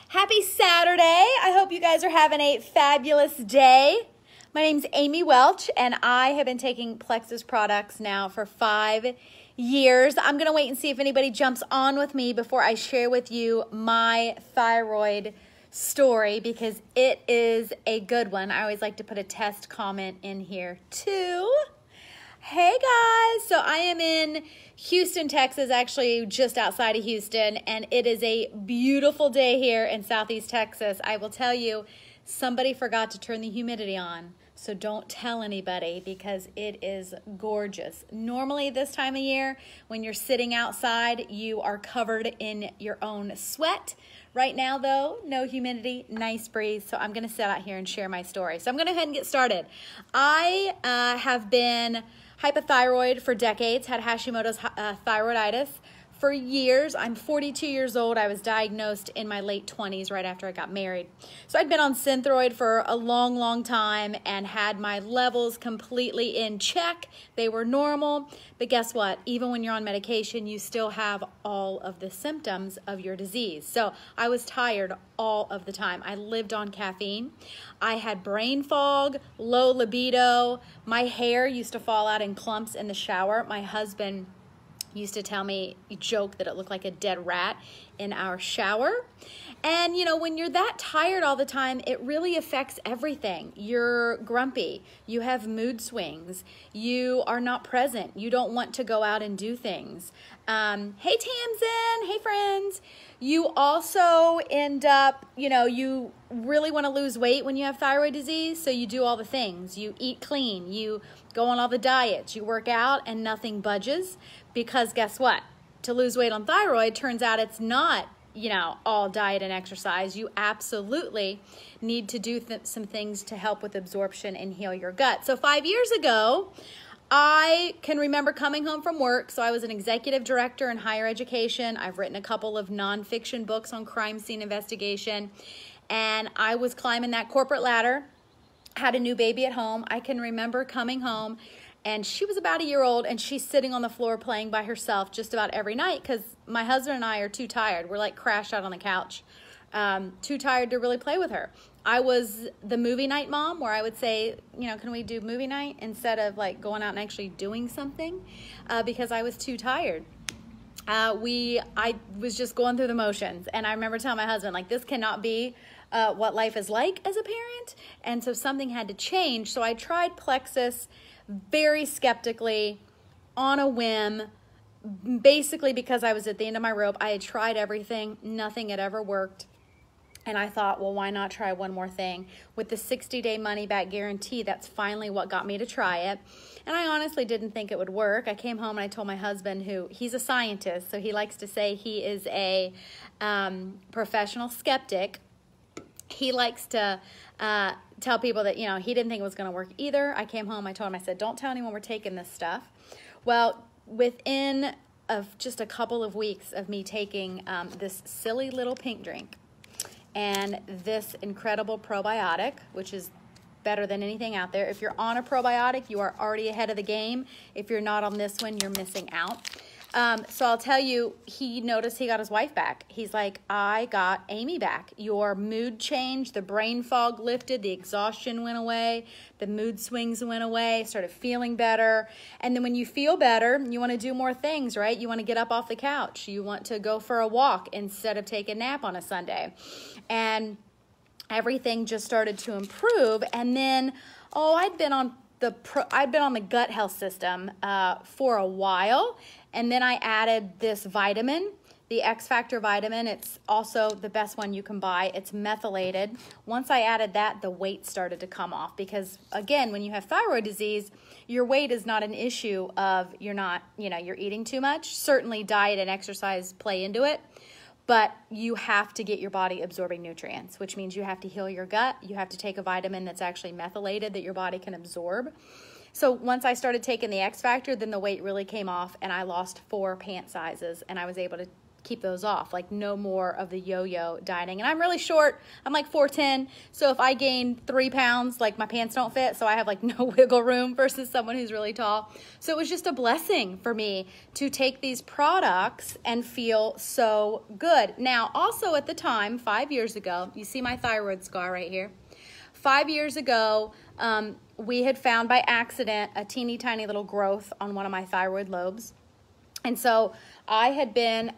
Happy Saturday. I hope you guys are having a fabulous day. My name's Amy Welch, and I have been taking Plexus products now for 5 years. I'm going to wait and see if anybody jumps on with me before I share with you my thyroid story, because it is a good one. I always like to put a test comment in here too. Hey guys, so I am in Houston, Texas, actually just outside of Houston, and it is a beautiful day here in Southeast Texas. I will tell you, somebody forgot to turn the humidity on, so don't tell anybody because it is gorgeous. Normally this time of year, when you're sitting outside, you are covered in your own sweat. Right now though, no humidity, nice breeze, so I'm gonna sit out here and share my story. So I'm gonna go ahead and get started. I have been hypothyroid for decades, had Hashimoto's thyroiditis for years. I'm 42 years old. I was diagnosed in my late 20s right after I got married. So I'd been on Synthroid for a long, long time and had my levels completely in check. They were normal, but guess what? Even when you're on medication, you still have all of the symptoms of your disease. So I was tired all of the time. I lived on caffeine. I had brain fog, low libido. My hair used to fall out in clumps in the shower. My husband used to tell me, joke that it looked like a dead rat in our shower. And you know, when you're that tired all the time, it really affects everything. You're grumpy, you have mood swings, you are not present, you don't want to go out and do things. Hey Tamsin, hey friends. You also end up, you know, you really want to lose weight when you have thyroid disease, so you do all the things. You eat clean, you go on all the diets, you work out, and nothing budges, because guess what? To lose weight on thyroid, turns out it's not, you know, all diet and exercise. You absolutely need to do some things to help with absorption and heal your gut. So 5 years ago, I can remember coming home from work. So I was an executive director in higher education. I've written a couple of nonfiction books on crime scene investigation, and I was climbing that corporate ladder, had a new baby at home. I can remember coming home, and she was about a year old, and she's sitting on the floor playing by herself just about every night because my husband and I are too tired. We're like crashed out on the couch, too tired to really play with her. I was the movie night mom, where I would say, you know, can we do movie night instead of like going out and actually doing something, because I was too tired. I was just going through the motions, and I remember telling my husband, like, this cannot be what life is like as a parent, and so something had to change. So I tried Plexus very skeptically, on a whim, basically because I was at the end of my rope. I had tried everything, nothing had ever worked. And I thought, well, why not try one more thing? With the 60-day money-back guarantee, that's finally what got me to try it. And I honestly didn't think it would work. I came home and I told my husband, he's a scientist, so he likes to say he is a professional skeptic. He likes to tell people that, you know, he didn't think it was going to work either. I came home, I told him, I said, don't tell anyone we're taking this stuff. Well, within just a couple of weeks of me taking this silly little pink drink, and this incredible probiotic, which is better than anything out there. If you're on a probiotic, you are already ahead of the game. If you're not on this one, you're missing out. So I'll tell you, he noticed he got his wife back. He's like, I got Amy back. Your mood changed, the brain fog lifted, the exhaustion went away, the mood swings went away, started feeling better. And then when you feel better, you want to do more things, right? You want to get up off the couch. You want to go for a walk instead of take a nap on a Sunday. And everything just started to improve. And then, I'd been on the gut health system for a while. And then I added this vitamin, the X Factor vitamin. It's also the best one you can buy. It's methylated. Once I added that, the weight started to come off, because again, when you have thyroid disease, your weight is not an issue of you're eating too much. Certainly diet and exercise play into it, but you have to get your body absorbing nutrients, which means you have to heal your gut. You have to take a vitamin that's actually methylated that your body can absorb. So once I started taking the X Factor, then the weight really came off, and I lost 4 pant sizes, and I was able to keep those off, like no more of the yo-yo dieting. And I'm really short. I'm like 4'10", so if I gain 3 pounds, like my pants don't fit, so I have like no wiggle room versus someone who's really tall. So it was just a blessing for me to take these products and feel so good. Now, also at the time, 5 years ago, you see my thyroid scar right here. 5 years ago, we had found by accident a teeny tiny little growth on one of my thyroid lobes. And so I had been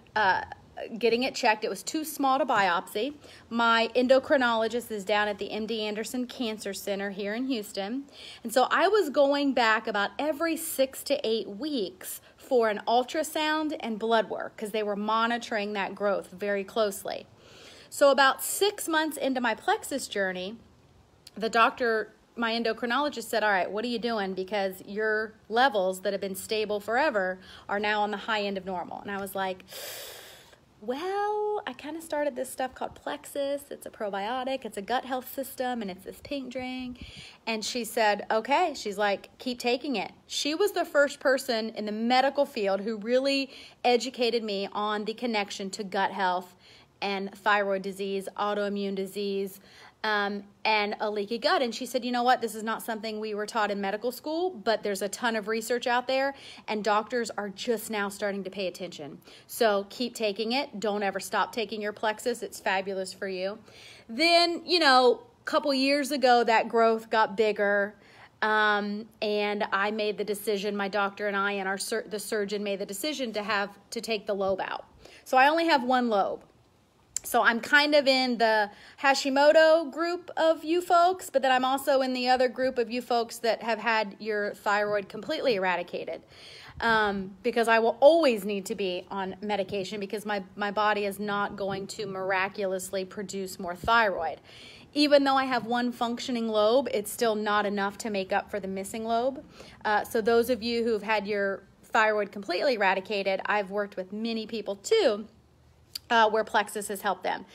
getting it checked. It was too small to biopsy. My endocrinologist is down at the MD Anderson Cancer Center here in Houston. And so I was going back about every 6 to 8 weeks for an ultrasound and blood work because they were monitoring that growth very closely. So about 6 months into my plexus journey, the doctor, my endocrinologist, said, all right, what are you doing? Because your levels that have been stable forever are now on the high end of normal. And I was like, well, I kind of started this stuff called Plexus. It's a probiotic. It's a gut health system, and it's this pink drink. And she said, okay. She's like, keep taking it. She was the first person in the medical field who really educated me on the connection to gut health and thyroid disease, autoimmune disease, and a leaky gut. And she said, you know what, this is not something we were taught in medical school, but there's a ton of research out there, and doctors are just now starting to pay attention. So keep taking it. Don't ever stop taking your Plexus. It's fabulous for you. Then, you know, a couple years ago, that growth got bigger. And I made the decision, my doctor and I and the surgeon made the decision to take the lobe out. So I only have one lobe. So I'm kind of in the Hashimoto group of you folks, but then I'm also in the other group of you folks that have had your thyroid completely eradicated. Because I will always need to be on medication because my body is not going to miraculously produce more thyroid. Even though I have one functioning lobe, it's still not enough to make up for the missing lobe. So those of you who've had your thyroid completely eradicated, I've worked with many people too, where Plexus has helped them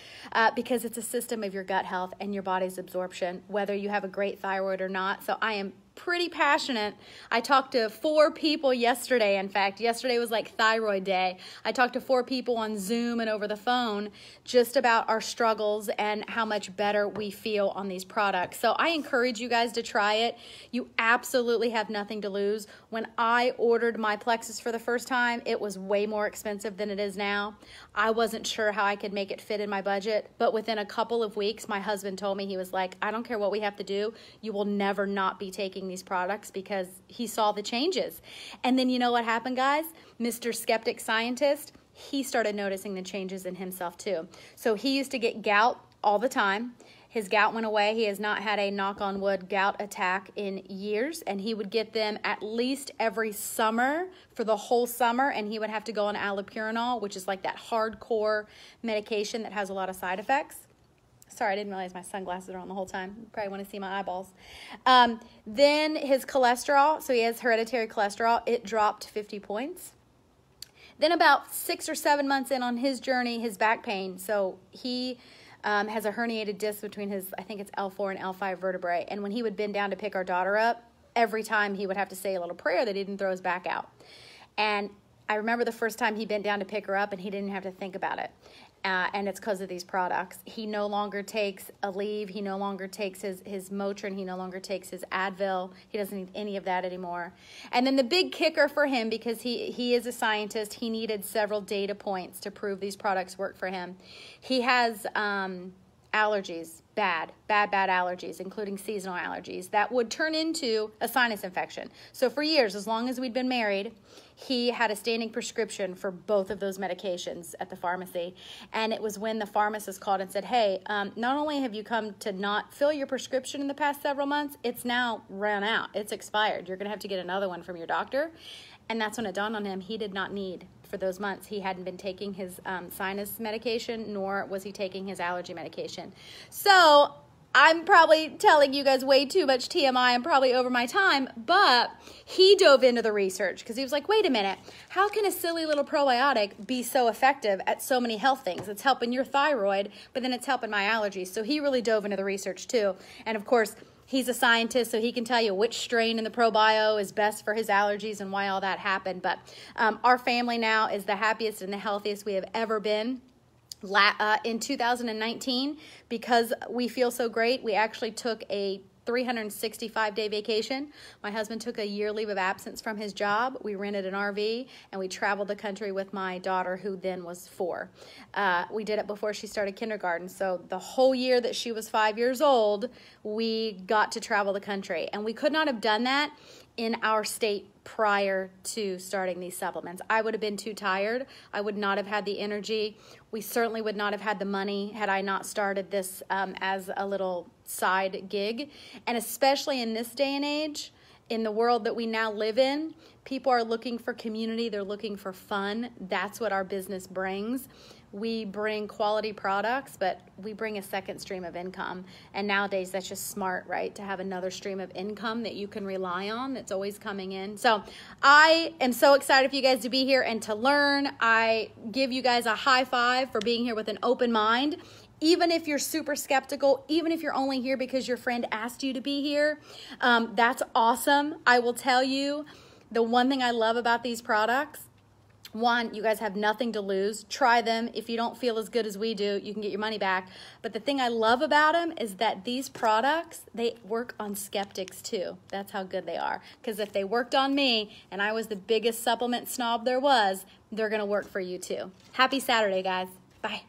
because it's a system of your gut health and your body's absorption, whether you have a great thyroid or not. So I am pretty passionate. I talked to 4 people yesterday. In fact, yesterday was like thyroid day. I talked to 4 people on Zoom and over the phone just about our struggles and how much better we feel on these products. So I encourage you guys to try it. You absolutely have nothing to lose. When I ordered my Plexus for the first time, it was way more expensive than it is now. I wasn't sure how I could make it fit in my budget, but within a couple of weeks, my husband told me, he was like, I don't care what we have to do, you will never not be taking these products, because he saw the changes. And then you know what happened, guys? Mr. Skeptic Scientist, he started noticing the changes in himself too. So he used to get gout all the time. His gout went away. He has not had a, knock on wood, gout attack in years, and he would get them at least every summer for the whole summer, and he would have to go on allopurinol, which is like that hardcore medication that has a lot of side effects. Sorry, I didn't realize my sunglasses are on the whole time. You probably want to see my eyeballs. Then his cholesterol, so he has hereditary cholesterol, it dropped 50 points. Then about 6 or 7 months in on his journey, his back pain, so he has a herniated disc between his, I think it's L4 and L5 vertebrae, and when he would bend down to pick our daughter up, every time he would have to say a little prayer that he didn't throw his back out. And I remember the first time he bent down to pick her up and he didn't have to think about it. And it's because of these products. He no longer takes Aleve. He no longer takes his Motrin. He no longer takes his Advil. He doesn't need any of that anymore. And then the big kicker for him, because he is a scientist, he needed several data points to prove these products work for him. He has allergies, bad allergies, including seasonal allergies, that would turn into a sinus infection. So for years, as long as we'd been married, he had a standing prescription for both of those medications at the pharmacy. And it was when the pharmacist called and said, hey, not only have you come to not fill your prescription in the past several months, it's now run out. It's expired. You're going to have to get another one from your doctor. And that's when it dawned on him he did not need, for those months, he hadn't been taking his sinus medication, nor was he taking his allergy medication. So I'm probably telling you guys way too much TMI. I'm probably over my time, but he dove into the research because he was like, wait a minute, how can a silly little probiotic be so effective at so many health things? It's helping your thyroid, but then it's helping my allergies. So he really dove into the research too. And of course, He's a scientist, so he can tell you which strain in the ProBio is best for his allergies and why all that happened. But our family now is the happiest and the healthiest we have ever been. In 2019, because we feel so great, we actually took a 365-day vacation. My husband took a year leave of absence from his job. We rented an RV and we traveled the country with my daughter, who then was 4. We did it before she started kindergarten. So the whole year that she was 5 years old, we got to travel the country. And we could not have done that in our state prior to starting these supplements. I would have been too tired. I would not have had the energy. We certainly would not have had the money had I not started this as a little side gig. And especially in this day and age, in the world that we now live in, people are looking for community. They're looking for fun. That's what our business brings. We bring quality products, but we bring a second stream of income. And nowadays, that's just smart, right? To have another stream of income that you can rely on that's always coming in. So I am so excited for you guys to be here and to learn. I give you guys a high five for being here with an open mind. Even if you're super skeptical, even if you're only here because your friend asked you to be here, that's awesome. I will tell you, the one thing I love about these products, one, you guys have nothing to lose. Try them. If you don't feel as good as we do, you can get your money back. But the thing I love about them is that these products, they work on skeptics too. That's how good they are. Because if they worked on me and I was the biggest supplement snob there was, they're going to work for you too. Happy Saturday, guys. Bye.